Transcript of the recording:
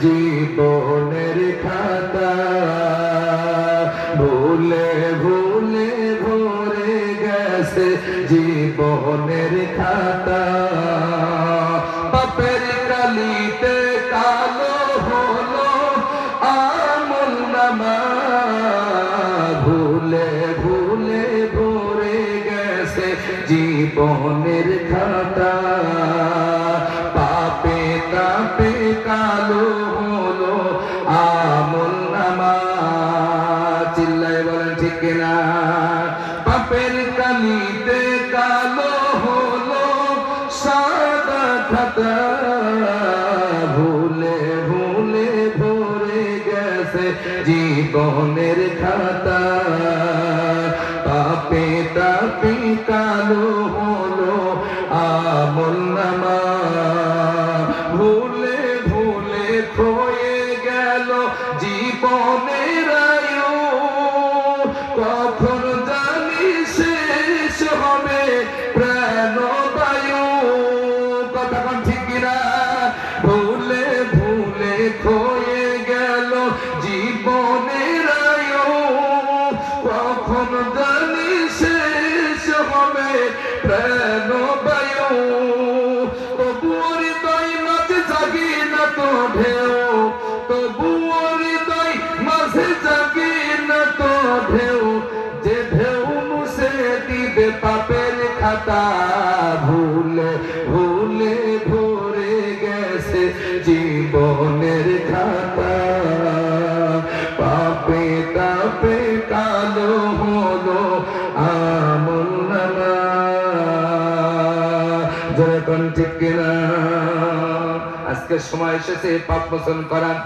জীবনের খাতা ভুলে ভুলে ভরে গেছে জীবনের খাতা পাপের কালিতে কালো হলো আমল নামা ভুলে ভুলে ভরে গেছে জীবনের খাতা পাপে তাপে কালো হলো আমল নামা চিল্লায় বলেন ঠিক কিনা পাপের কালিতে কালো হলো সাদা খাতা ভুলে ভুলে ভরে গেছে জীবনের খাতা পাপে তাপে কালো হলো আমল নামা ভুলে ভুলে খয়ে গেল জীবনের আয়ু কখন জানি শেষ হবে প্রাণবায়ু কথা কোন ঠিক কিনা ভুলে ভুলে খয়ে গেল জীবনের আয়ু কখন জানি শেষ হবে প্রাণবায়ু তবুও হৃদয় মাঝে জাগে না তো ঢেউ তবুও হৃদয় মাঝে জাগে না তো ঢেউ যে ঢেউ মুছে দিবে পাপের খাতা ভুলে ভুলে ভরে গেছে জীবনের খাতা পাপে তাপে কালো হলো আমল নামা যখন ঠিক কিনা আজকে সময় এসেছে পাপ মোচন করার।